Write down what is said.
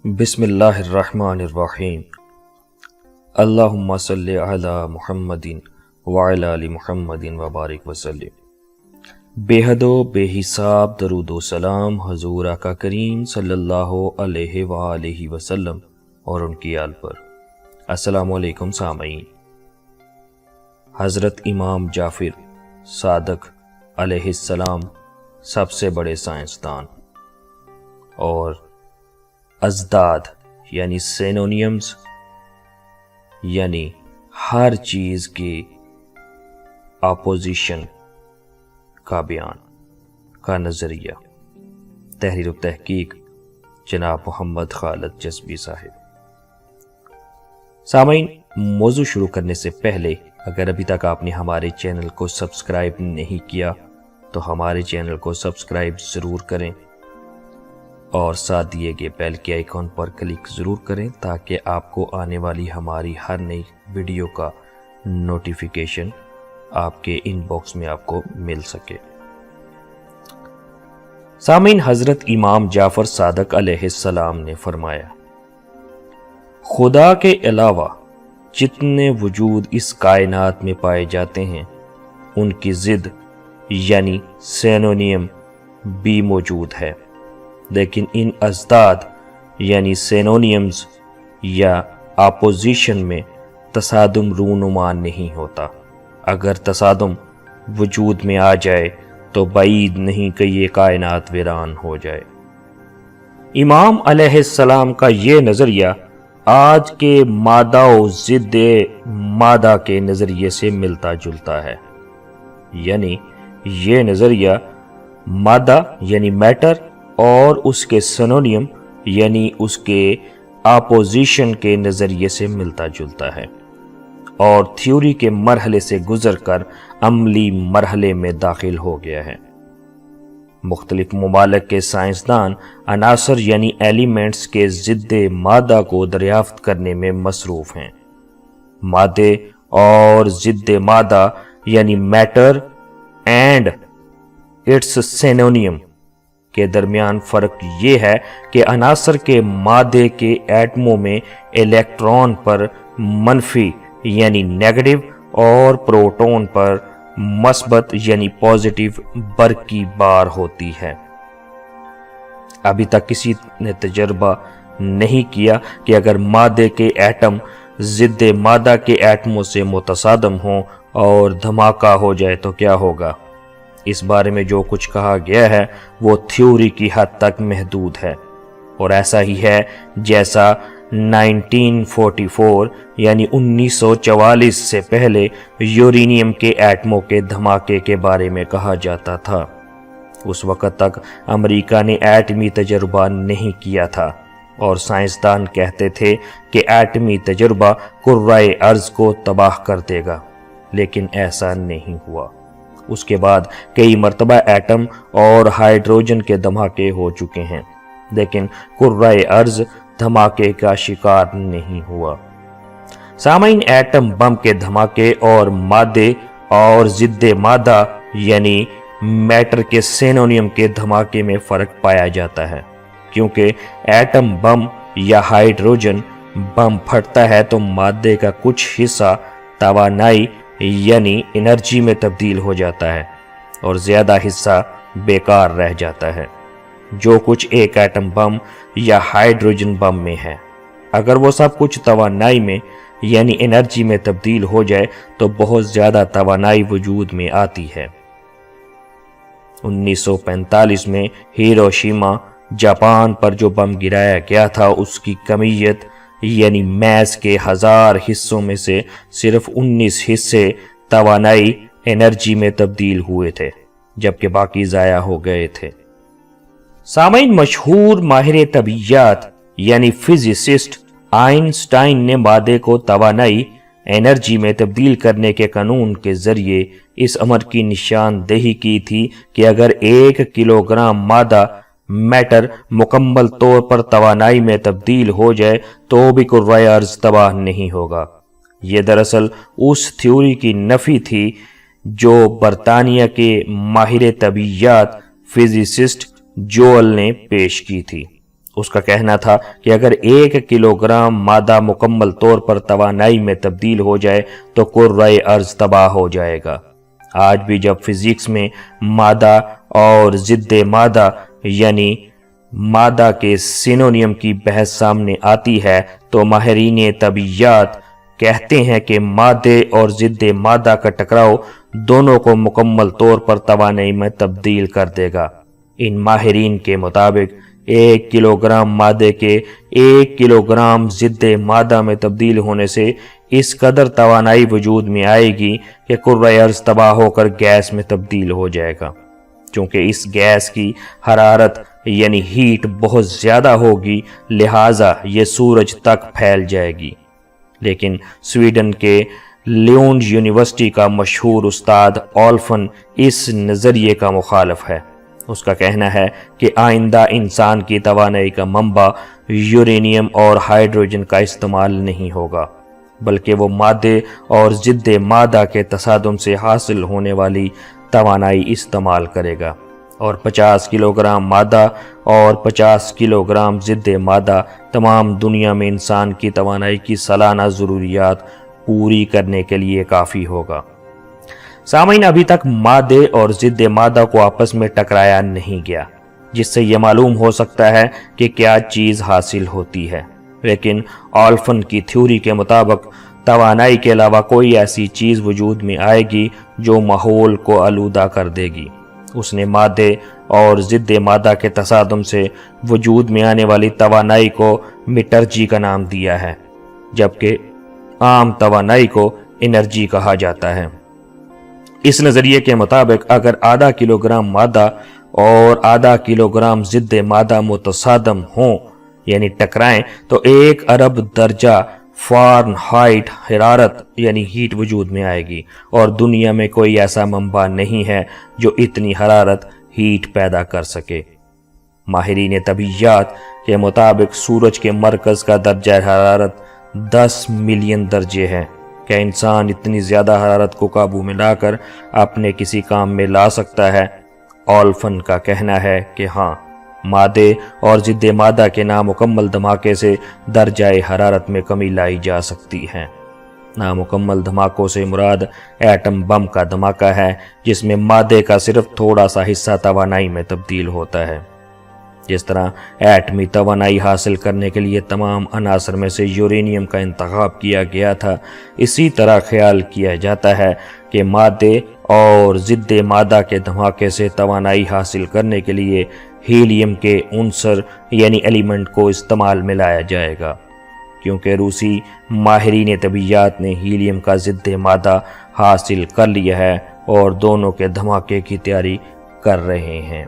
بسم اللہ الرحمن الرحیم اللہم صلی علی محمد وعلی آل محمد وبارک وسلم۔ بے حد و بے حساب درود و سلام حضور آقا کریم صلی اللہ علیہ وآلہ وسلم اور ان کی آل پر۔ السلام علیکم سامعین۔ حضرت امام جعفر صادق علیہ السلام سب سے بڑے سائنسدان اور ازداد یعنی سینونیمز یعنی ہر چیز کی اپوزیشن کا بیان کا نظریہ، تحریر و تحقیق جناب محمد خالد جذبی صاحب۔ سامعین، موضوع شروع کرنے سے پہلے اگر ابھی تک آپ نے ہمارے چینل کو سبسکرائب نہیں کیا تو ہمارے چینل کو سبسکرائب ضرور کریں اور ساتھ دیے گئے بیل کے آئیکن پر کلک ضرور کریں تاکہ آپ کو آنے والی ہماری ہر نئی ویڈیو کا نوٹیفیکیشن آپ کے ان باکس میں آپ کو مل سکے۔ سامعین، حضرت امام جعفر صادق علیہ السلام نے فرمایا، خدا کے علاوہ جتنے وجود اس کائنات میں پائے جاتے ہیں ان کی ضد یعنی سینونیم بھی موجود ہے، لیکن ان ازداد یعنی سینونیمز یا اپوزیشن میں تصادم رونما نہیں ہوتا۔ اگر تصادم وجود میں آ جائے تو بعید نہیں کہ یہ کائنات ویران ہو جائے۔ امام علیہ السلام کا یہ نظریہ آج کے مادہ و ضد مادہ کے نظریے سے ملتا جلتا ہے، یعنی یہ نظریہ مادہ یعنی میٹر اور اس کے سینونیم یعنی اس کے اپوزیشن کے نظریے سے ملتا جلتا ہے اور تھیوری کے مرحلے سے گزر کر عملی مرحلے میں داخل ہو گیا ہے۔ مختلف ممالک کے سائنسدان عناصر یعنی ایلیمنٹس کے ضد مادہ کو دریافت کرنے میں مصروف ہیں۔ مادے اور ضد مادہ یعنی میٹر اینڈ اٹس سینونیم کے درمیان فرق یہ ہے کہ عناصر کے مادے کے ایٹموں میں الیکٹران پر منفی یعنی نیگیٹو اور پروٹون پر مثبت یعنی پازیٹیو برقی بار ہوتی ہے۔ ابھی تک کسی نے تجربہ نہیں کیا کہ اگر مادے کے ایٹم ضد مادہ کے ایٹموں سے متصادم ہوں اور دھماکہ ہو جائے تو کیا ہوگا۔ اس بارے میں جو کچھ کہا گیا ہے وہ تھیوری کی حد تک محدود ہے اور ایسا ہی ہے جیسا 1944 یعنی 1944 سے پہلے یورینیم کے ایٹموں کے دھماکے کے بارے میں کہا جاتا تھا۔ اس وقت تک امریکہ نے ایٹمی تجربہ نہیں کیا تھا اور سائنسدان کہتے تھے کہ ایٹمی تجربہ کرۂ ارض کو تباہ کر دے گا، لیکن ایسا نہیں ہوا۔ اس کے بعد کئی مرتبہ ایٹم اور ہائیڈروجن کے دھماکے ہو چکے ہیں، لیکن کرۂ ارض دھماکے کا شکار نہیں ہوا۔ سامعین، ایٹم بم کے دھماکے اور مادے اور ضد مادہ یعنی میٹر کے سینونیم کے دھماکے میں فرق پایا جاتا ہے، کیونکہ ایٹم بم یا ہائیڈروجن بم پھٹتا ہے تو مادے کا کچھ حصہ توانائی یعنی انرجی میں تبدیل ہو جاتا ہے اور زیادہ حصہ بیکار رہ جاتا ہے، جو کچھ ایک ایٹم بم یا ہائیڈروجن بم میں ہے۔ اگر وہ سب کچھ توانائی میں یعنی انرجی میں تبدیل ہو جائے تو بہت زیادہ توانائی وجود میں آتی ہے۔ 1945 میں ہیروشیما جاپان پر جو بم گرایا گیا تھا اس کی کمیت یعنی میس کے 1000 حصوں میں سے صرف 19 حصے توانائی انرجی میں تبدیل ہوئے تھے، جبکہ باقی ضائع ہو گئے تھے۔ سامعین، مشہور ماہر طبیعیات یعنی فزسسٹ آئنسٹائن نے مادے کو توانائی انرجی میں تبدیل کرنے کے قانون کے ذریعے اس امر کی نشاندہی کی تھی کہ اگر 1 کلو گرام مادہ میٹر مکمل طور پر توانائی میں تبدیل ہو جائے تو بھی کرۂ ارض تباہ نہیں ہوگا۔ یہ دراصل اس تھیوری کی نفی تھی جو برطانیہ کے ماہر طبیعیات فزسسٹ جوئل نے پیش کی تھی اس کا کہنا تھا کہ اگر 1 کلو گرام مادہ مکمل طور پر توانائی میں تبدیل ہو جائے تو کرۂ ارض تباہ ہو جائے گا۔ آج بھی جب فزکس میں مادہ اور ضد مادہ یعنی مادہ کے سینونیم کی بحث سامنے آتی ہے تو ماہرین طبیعیات کہتے ہیں کہ مادے اور ضد مادہ کا ٹکراؤ دونوں کو مکمل طور پر توانائی میں تبدیل کر دے گا۔ ان ماہرین کے مطابق 1 کلو گرام مادے کے 1 کلو گرام ضد مادہ میں تبدیل ہونے سے اس قدر توانائی وجود میں آئے گی کہ کرۂ ارض تباہ ہو کر گیس میں تبدیل ہو جائے گا۔ چونکہ اس گیس کی حرارت یعنی ہیٹ بہت زیادہ ہوگی، لہٰذا یہ سورج تک پھیل جائے گی۔ لیکن سویڈن کے لیونڈ یونیورسٹی کا مشہور استاد آلفن اس نظریے کا مخالف ہے۔ اس کا کہنا ہے کہ آئندہ انسان کی توانائی کا منبع یورینیم اور ہائیڈروجن کا استعمال نہیں ہوگا، بلکہ وہ مادے اور ضد مادہ کے تصادم سے حاصل ہونے والی توانائی استعمال کرے گا، اور 50 کلو گرام مادہ اور 50 کلو گرام ضد مادہ تمام دنیا میں انسان کی توانائی کی سالانہ ضروریات پوری کرنے کے لیے کافی ہوگا۔ سامعین، ابھی تک مادے اور ضد مادہ کو آپس میں ٹکرایا نہیں گیا، جس سے یہ معلوم ہو سکتا ہے کہ کیا چیز حاصل ہوتی ہے، لیکن آلفن کی تھیوری کے مطابق توانائی کے علاوہ کوئی ایسی چیز وجود میں آئے گی جو ماحول کو آلودہ کر دے گی۔ اس نے مادے اور ضد مادہ کے تصادم سے وجود میں آنے والی توانائی کو میٹرجی کا نام دیا ہے، جبکہ عام توانائی کو انرجی کہا جاتا ہے۔ اس نظریے کے مطابق اگر آدھا کلو گرام مادہ اور آدھا کلو گرام ضد مادہ متصادم ہوں یعنی ٹکرائیں تو 1 ارب درجہ فارنہائٹ حرارت یعنی ہیٹ وجود میں آئے گی، اور دنیا میں کوئی ایسا منبع نہیں ہے جو اتنی حرارت ہیٹ پیدا کر سکے۔ ماہرین طبیعیات کے مطابق سورج کے مرکز کا درجہ حرارت 10 ملین درجے ہے۔ کیا انسان اتنی زیادہ حرارت کو قابو میں لا کر اپنے کسی کام میں لا سکتا ہے؟ آلفن کا کہنا ہے کہ ہاں، مادے اور ضد مادہ کے نامکمل دھماکے سے درجہ حرارت میں کمی لائی جا سکتی ہے۔ نامکمل دھماکوں سے مراد ایٹم بم کا دھماکہ ہے، جس میں مادے کا صرف تھوڑا سا حصہ توانائی میں تبدیل ہوتا ہے۔ جس طرح ایٹمی توانائی حاصل کرنے کے لیے تمام عناصر میں سے یورینیم کا انتخاب کیا گیا تھا، اسی طرح خیال کیا جاتا ہے کہ مادے اور ضد مادہ کے دھماکے سے توانائی حاصل کرنے کے لیے ہیلیم کے عنصر یعنی ایلیمنٹ کو استعمال میں لایا جائے گا، کیونکہ روسی ماہرین طبیعیات نے ہیلیم کا ضد مادہ حاصل کر لیا ہے اور دونوں کے دھماکے کی تیاری کر رہے ہیں۔